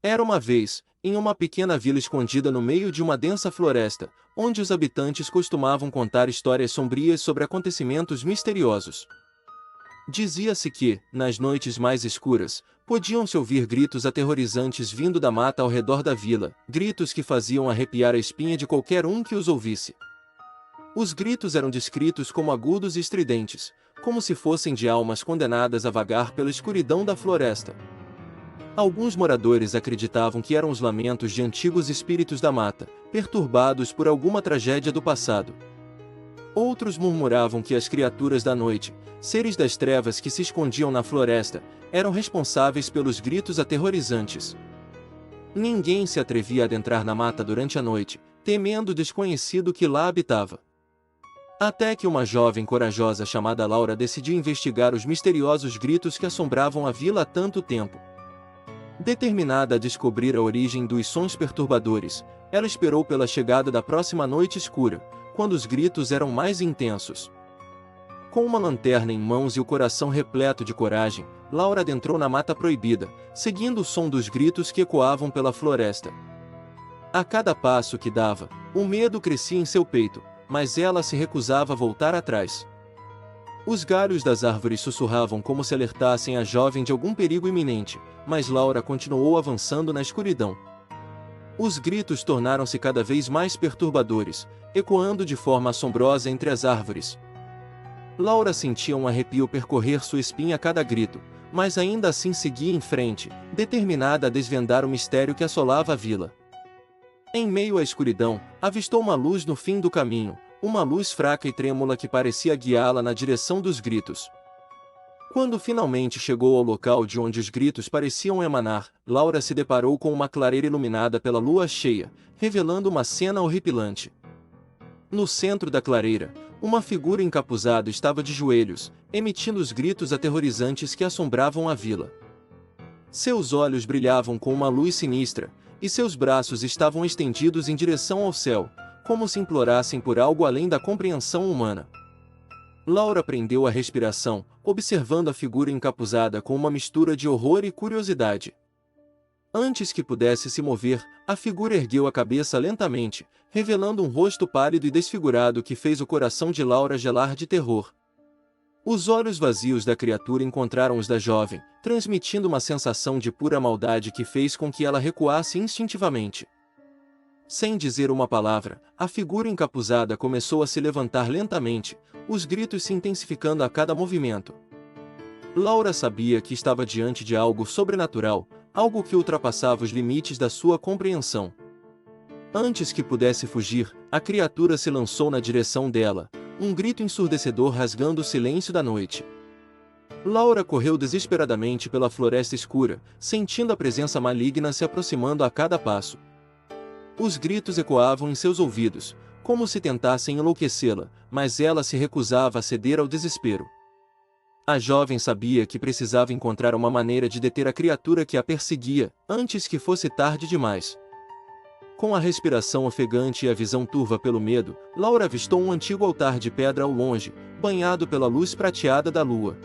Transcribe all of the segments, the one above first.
Era uma vez, em uma pequena vila escondida no meio de uma densa floresta, onde os habitantes costumavam contar histórias sombrias sobre acontecimentos misteriosos. Dizia-se que, nas noites mais escuras, podiam-se ouvir gritos aterrorizantes vindo da mata ao redor da vila, gritos que faziam arrepiar a espinha de qualquer um que os ouvisse. Os gritos eram descritos como agudos e estridentes, como se fossem de almas condenadas a vagar pela escuridão da floresta. Alguns moradores acreditavam que eram os lamentos de antigos espíritos da mata, perturbados por alguma tragédia do passado. Outros murmuravam que as criaturas da noite, seres das trevas que se escondiam na floresta, eram responsáveis pelos gritos aterrorizantes. Ninguém se atrevia a adentrar na mata durante a noite, temendo o desconhecido que lá habitava. Até que uma jovem corajosa chamada Laura decidiu investigar os misteriosos gritos que assombravam a vila há tanto tempo. Determinada a descobrir a origem dos sons perturbadores, ela esperou pela chegada da próxima noite escura, quando os gritos eram mais intensos. Com uma lanterna em mãos e o coração repleto de coragem, Laura adentrou na mata proibida, seguindo o som dos gritos que ecoavam pela floresta. A cada passo que dava, o medo crescia em seu peito, mas ela se recusava a voltar atrás. Os galhos das árvores sussurravam como se alertassem a jovem de algum perigo iminente, mas Laura continuou avançando na escuridão. Os gritos tornaram-se cada vez mais perturbadores, ecoando de forma assombrosa entre as árvores. Laura sentia um arrepio percorrer sua espinha a cada grito, mas ainda assim seguia em frente, determinada a desvendar o mistério que assolava a vila. Em meio à escuridão, avistou uma luz no fim do caminho, uma luz fraca e trêmula que parecia guiá-la na direção dos gritos. Quando finalmente chegou ao local de onde os gritos pareciam emanar, Laura se deparou com uma clareira iluminada pela lua cheia, revelando uma cena horripilante. No centro da clareira, uma figura encapuzada estava de joelhos, emitindo os gritos aterrorizantes que assombravam a vila. Seus olhos brilhavam com uma luz sinistra, e seus braços estavam estendidos em direção ao céu, como se implorassem por algo além da compreensão humana. Laura prendeu a respiração, observando a figura encapuzada com uma mistura de horror e curiosidade. Antes que pudesse se mover, a figura ergueu a cabeça lentamente, revelando um rosto pálido e desfigurado que fez o coração de Laura gelar de terror. Os olhos vazios da criatura encontraram os da jovem, transmitindo uma sensação de pura maldade que fez com que ela recuasse instintivamente. Sem dizer uma palavra, a figura encapuzada começou a se levantar lentamente, os gritos se intensificando a cada movimento. Laura sabia que estava diante de algo sobrenatural, algo que ultrapassava os limites da sua compreensão. Antes que pudesse fugir, a criatura se lançou na direção dela, um grito ensurdecedor rasgando o silêncio da noite. Laura correu desesperadamente pela floresta escura, sentindo a presença maligna se aproximando a cada passo. Os gritos ecoavam em seus ouvidos, como se tentassem enlouquecê-la, mas ela se recusava a ceder ao desespero. A jovem sabia que precisava encontrar uma maneira de deter a criatura que a perseguia, antes que fosse tarde demais. Com a respiração ofegante e a visão turva pelo medo, Laura avistou um antigo altar de pedra ao longe, banhado pela luz prateada da lua.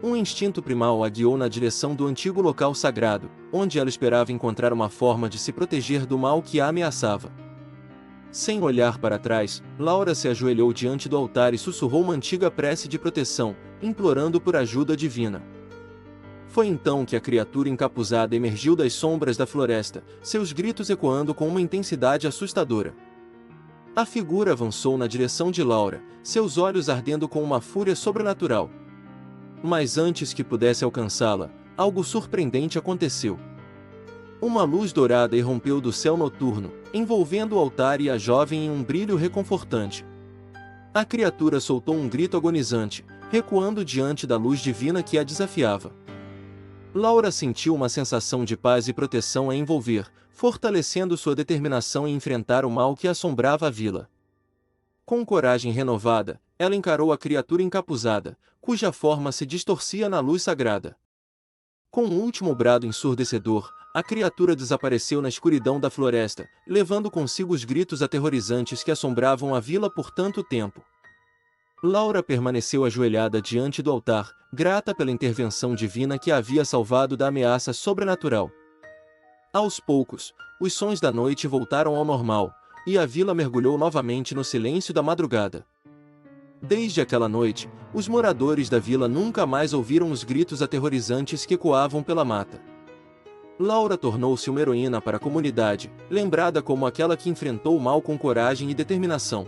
Um instinto primal a guiou na direção do antigo local sagrado, onde ela esperava encontrar uma forma de se proteger do mal que a ameaçava. Sem olhar para trás, Laura se ajoelhou diante do altar e sussurrou uma antiga prece de proteção, implorando por ajuda divina. Foi então que a criatura encapuzada emergiu das sombras da floresta, seus gritos ecoando com uma intensidade assustadora. A figura avançou na direção de Laura, seus olhos ardendo com uma fúria sobrenatural. Mas antes que pudesse alcançá-la, algo surpreendente aconteceu. Uma luz dourada irrompeu do céu noturno, envolvendo o altar e a jovem em um brilho reconfortante. A criatura soltou um grito agonizante, recuando diante da luz divina que a desafiava. Laura sentiu uma sensação de paz e proteção a envolver, fortalecendo sua determinação em enfrentar o mal que assombrava a vila. Com coragem renovada, ela encarou a criatura encapuzada, cuja forma se distorcia na luz sagrada. Com um último brado ensurdecedor, a criatura desapareceu na escuridão da floresta, levando consigo os gritos aterrorizantes que assombravam a vila por tanto tempo. Laura permaneceu ajoelhada diante do altar, grata pela intervenção divina que a havia salvado da ameaça sobrenatural. Aos poucos, os sons da noite voltaram ao normal, e a vila mergulhou novamente no silêncio da madrugada. Desde aquela noite, os moradores da vila nunca mais ouviram os gritos aterrorizantes que ecoavam pela mata. Laura tornou-se uma heroína para a comunidade, lembrada como aquela que enfrentou o mal com coragem e determinação.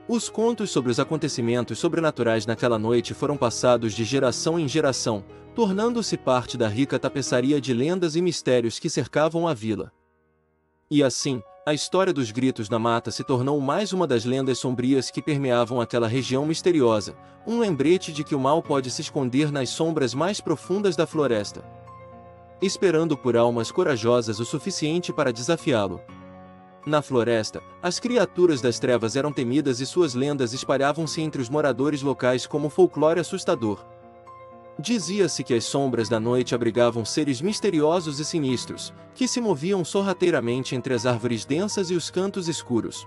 Os contos sobre os acontecimentos sobrenaturais naquela noite foram passados de geração em geração, tornando-se parte da rica tapeçaria de lendas e mistérios que cercavam a vila. E assim, a história dos gritos na mata se tornou mais uma das lendas sombrias que permeavam aquela região misteriosa, um lembrete de que o mal pode se esconder nas sombras mais profundas da floresta, esperando por almas corajosas o suficiente para desafiá-lo. Na floresta, as criaturas das trevas eram temidas e suas lendas espalhavam-se entre os moradores locais como folclore assustador. Dizia-se que as sombras da noite abrigavam seres misteriosos e sinistros, que se moviam sorrateiramente entre as árvores densas e os cantos escuros.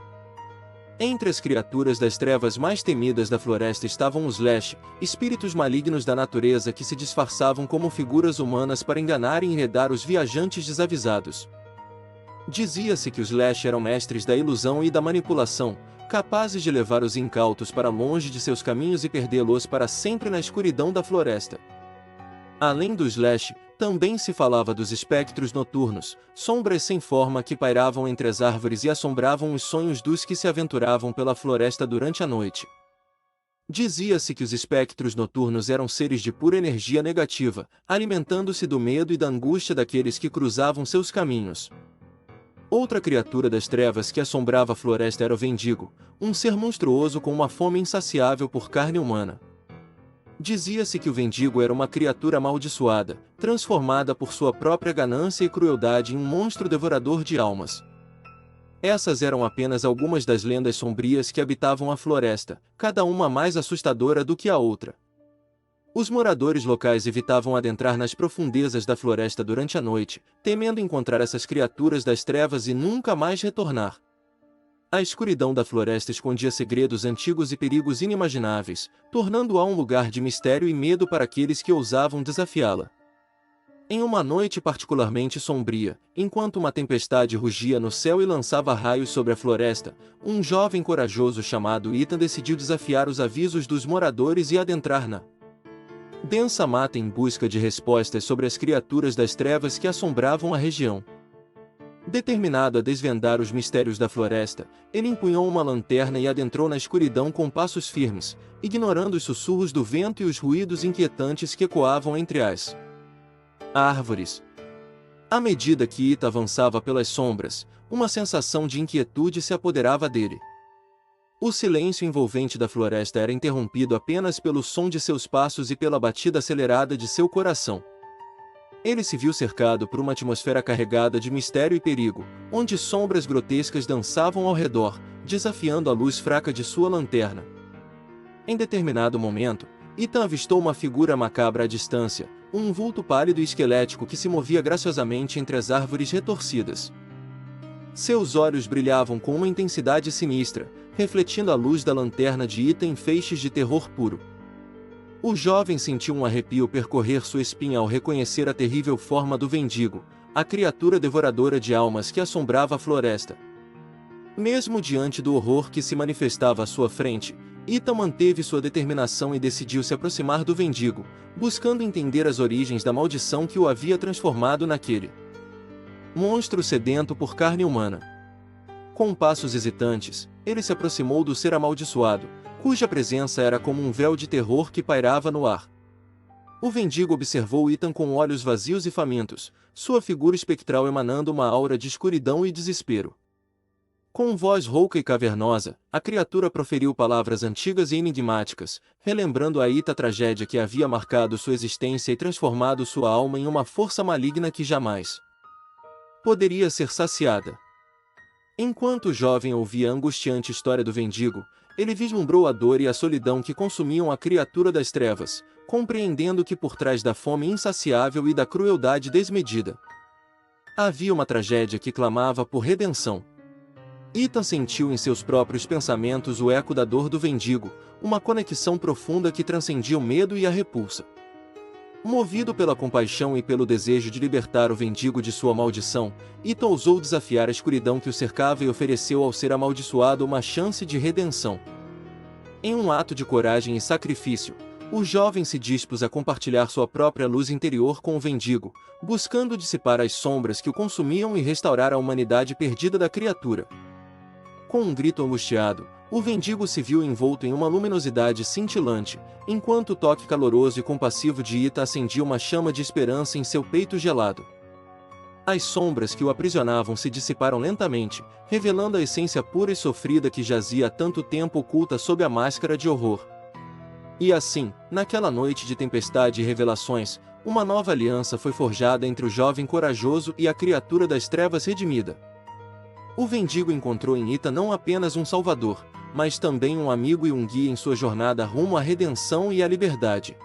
Entre as criaturas das trevas mais temidas da floresta estavam os Lesh, espíritos malignos da natureza que se disfarçavam como figuras humanas para enganar e enredar os viajantes desavisados. Dizia-se que os Lesh eram mestres da ilusão e da manipulação, capazes de levar os incautos para longe de seus caminhos e perdê-los para sempre na escuridão da floresta. Além dos Lesh, também se falava dos espectros noturnos, sombras sem forma que pairavam entre as árvores e assombravam os sonhos dos que se aventuravam pela floresta durante a noite. Dizia-se que os espectros noturnos eram seres de pura energia negativa, alimentando-se do medo e da angústia daqueles que cruzavam seus caminhos. Outra criatura das trevas que assombrava a floresta era o Vendigo, um ser monstruoso com uma fome insaciável por carne humana. Dizia-se que o Vendigo era uma criatura amaldiçoada, transformada por sua própria ganância e crueldade em um monstro devorador de almas. Essas eram apenas algumas das lendas sombrias que habitavam a floresta, cada uma mais assustadora do que a outra. Os moradores locais evitavam adentrar nas profundezas da floresta durante a noite, temendo encontrar essas criaturas das trevas e nunca mais retornar. A escuridão da floresta escondia segredos antigos e perigos inimagináveis, tornando-a um lugar de mistério e medo para aqueles que ousavam desafiá-la. Em uma noite particularmente sombria, enquanto uma tempestade rugia no céu e lançava raios sobre a floresta, um jovem corajoso chamado Ethan decidiu desafiar os avisos dos moradores e adentrar na densa mata em busca de respostas sobre as criaturas das trevas que assombravam a região. Determinado a desvendar os mistérios da floresta, ele empunhou uma lanterna e adentrou na escuridão com passos firmes, ignorando os sussurros do vento e os ruídos inquietantes que ecoavam entre as árvores. À medida que Ita avançava pelas sombras, uma sensação de inquietude se apoderava dele. O silêncio envolvente da floresta era interrompido apenas pelo som de seus passos e pela batida acelerada de seu coração. Ele se viu cercado por uma atmosfera carregada de mistério e perigo, onde sombras grotescas dançavam ao redor, desafiando a luz fraca de sua lanterna. Em determinado momento, Ethan avistou uma figura macabra à distância, um vulto pálido e esquelético que se movia graciosamente entre as árvores retorcidas. Seus olhos brilhavam com uma intensidade sinistra, refletindo a luz da lanterna de Ethan em feixes de terror puro. O jovem sentiu um arrepio percorrer sua espinha ao reconhecer a terrível forma do Vendigo, a criatura devoradora de almas que assombrava a floresta. Mesmo diante do horror que se manifestava à sua frente, Ethan manteve sua determinação e decidiu se aproximar do Vendigo, buscando entender as origens da maldição que o havia transformado naquele monstro sedento por carne humana. Com passos hesitantes, ele se aproximou do ser amaldiçoado, cuja presença era como um véu de terror que pairava no ar. O Vendigo observou Ethan com olhos vazios e famintos, sua figura espectral emanando uma aura de escuridão e desespero. Com voz rouca e cavernosa, a criatura proferiu palavras antigas e enigmáticas, relembrando a Ethan a tragédia que havia marcado sua existência e transformado sua alma em uma força maligna que jamais poderia ser saciada. Enquanto o jovem ouvia a angustiante história do Vendigo, ele vislumbrou a dor e a solidão que consumiam a criatura das trevas, compreendendo que por trás da fome insaciável e da crueldade desmedida havia uma tragédia que clamava por redenção. Ethan sentiu em seus próprios pensamentos o eco da dor do Vendigo, uma conexão profunda que transcendia o medo e a repulsa. Movido pela compaixão e pelo desejo de libertar o mendigo de sua maldição, Ita ousou desafiar a escuridão que o cercava e ofereceu ao ser amaldiçoado uma chance de redenção. Em um ato de coragem e sacrifício, o jovem se dispôs a compartilhar sua própria luz interior com o mendigo, buscando dissipar as sombras que o consumiam e restaurar a humanidade perdida da criatura. Com um grito angustiado, o mendigo se viu envolto em uma luminosidade cintilante, enquanto o toque caloroso e compassivo de Ita acendia uma chama de esperança em seu peito gelado. As sombras que o aprisionavam se dissiparam lentamente, revelando a essência pura e sofrida que jazia há tanto tempo oculta sob a máscara de horror. E assim, naquela noite de tempestade e revelações, uma nova aliança foi forjada entre o jovem corajoso e a criatura das trevas redimida. O mendigo encontrou em Ita não apenas um salvador, mas também um amigo e um guia em sua jornada rumo à redenção e à liberdade.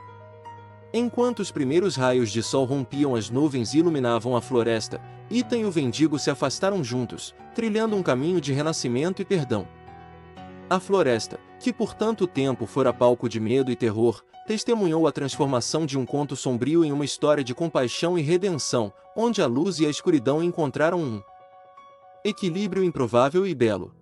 Enquanto os primeiros raios de sol rompiam as nuvens e iluminavam a floresta, Ita e o mendigo se afastaram juntos, trilhando um caminho de renascimento e perdão. A floresta, que por tanto tempo fora palco de medo e terror, testemunhou a transformação de um conto sombrio em uma história de compaixão e redenção, onde a luz e a escuridão encontraram um equilíbrio improvável e belo.